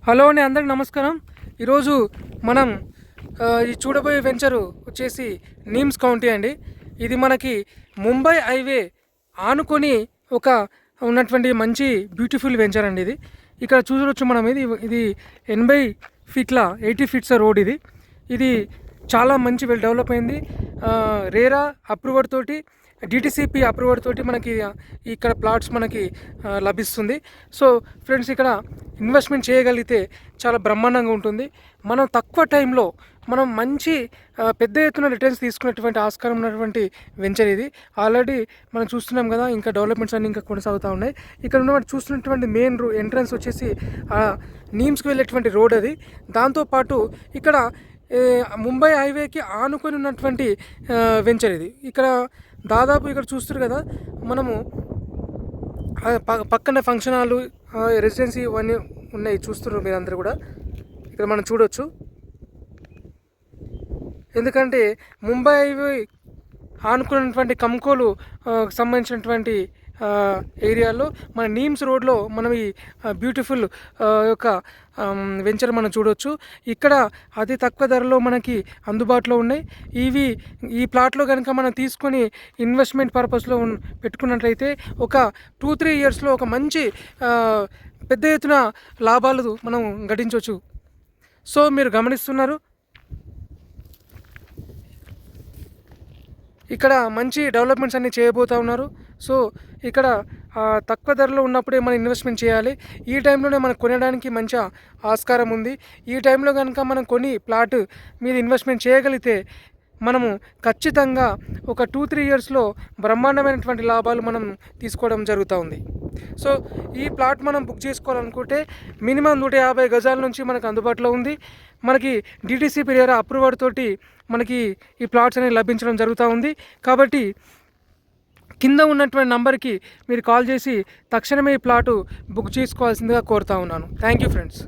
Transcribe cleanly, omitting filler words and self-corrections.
Hello అండి, అందరికి నమస్కారం. ఈరోజు మనం ఈ చూడబోయే వెంచరు వచ్చేసి నీమ్స్ కౌంటీ అండి. ఇది మనకి ముంబై హైవే ఆనుకొని ఒక ఉన్నటువంటి మంచి బ్యూటిఫుల్ వెంచర్ అండి. ఇక్కడ చూడవచ్చు మనం. ఇది 80 ఫీట్ల 80 ఫీట్స్ రోడ్. ఇది చాలా మంచి వెల్ డెవలప్ అయింది. రేరా అప్రూవర్ తోటి, డిటిసిపి అప్రూవర్ తోటి మనకి ఇక్కడ ప్లాట్స్ మనకి లభిస్తుంది. సో ఫ్రెండ్స్, ఇక్కడ ఇన్వెస్ట్మెంట్ చేయగలిగితే చాలా బ్రహ్మాండంగా ఉంటుంది. మనం తక్కువ టైంలో మనం మంచి పెద్ద ఎత్తున రిటర్న్స్ తీసుకునేటువంటి ఆస్కారం ఉన్నటువంటి వెంచర్ ఇది. ఆల్రెడీ మనం చూస్తున్నాం కదా, ఇంకా డెవలప్మెంట్స్ అన్నీ ఇంకా కొనసాగుతూ ఉన్నాయి. ఇక్కడ ఉన్న చూస్తున్నటువంటి మెయిన్ ఎంట్రన్స్ వచ్చేసి నీమ్స్కి వెళ్ళేటువంటి రోడ్ అది. దాంతోపాటు ఇక్కడ ముంబై హైవేకి ఆనుకొని ఉన్నటువంటి వెంచర్ ఇది. ఇక్కడ దాదాపు ఇక్కడ చూస్తారు కదా మనము, పక్కన ఫంక్షన్ హాలు, రెసిడెన్సీ ఇవన్నీ ఉన్నాయి. చూస్తున్నారు మీరు అందరూ కూడా. ఇక్కడ మనం చూడవచ్చు. ఎందుకంటే ముంబై హైవే ఆనుకున్నటువంటి కంకోలు సంబంధించినటువంటి ఏరియాలో మన నీమ్స్ రోడ్లో మనం ఈ బ్యూటిఫుల్ యొక్క వెంచర్ మనం చూడవచ్చు. ఇక్కడ అతి తక్కువ ధరలో మనకి అందుబాటులో ఉన్నాయి. ఈ ప్లాట్లో కనుక మనం తీసుకొని ఇన్వెస్ట్మెంట్ పర్పస్లో పెట్టుకున్నట్లయితే ఒక 2-3 ఇయర్స్లో ఒక మంచి పెద్ద ఎత్తున లాభాలు మనం గడించవచ్చు. సో మీరు గమనిస్తున్నారు, ఇక్కడ మంచి డెవలప్మెంట్స్ అన్నీ చేయబోతూ ఉన్నారు. సో ఇక్కడ తక్కువ ధరలో ఉన్నప్పుడే మనం ఇన్వెస్ట్మెంట్ చేయాలి. ఈ టైంలోనే మనం కొనడానికి మంచి ఆస్కారం ఉంది. ఈ టైంలో కనుక మనం కొని ప్లాట్ మీద ఇన్వెస్ట్మెంట్ చేయగలిగితే మనము ఖచ్చితంగా ఒక 2-3 ఇయర్స్లో బ్రహ్మాండమైనటువంటి లాభాలు మనం తీసుకోవడం జరుగుతూ ఉంది. సో ఈ ప్లాట్ మనం బుక్ చేసుకోవాలనుకుంటే మినిమం 150 గజాల నుంచి మనకు అందుబాటులో ఉంది. మనకి డిటిసిపి రేరా అప్రూవర్ తోటి మనకి ఈ ప్లాట్స్ అనేవి లభించడం జరుగుతూ ఉంది. కాబట్టి కింద ఉన్నటువంటి నంబర్కి మీరు కాల్ చేసి తక్షణమే ఈ ప్లాటు బుక్ చేసుకోవాల్సిందిగా కోరుతా ఉన్నాను. Thank you friends.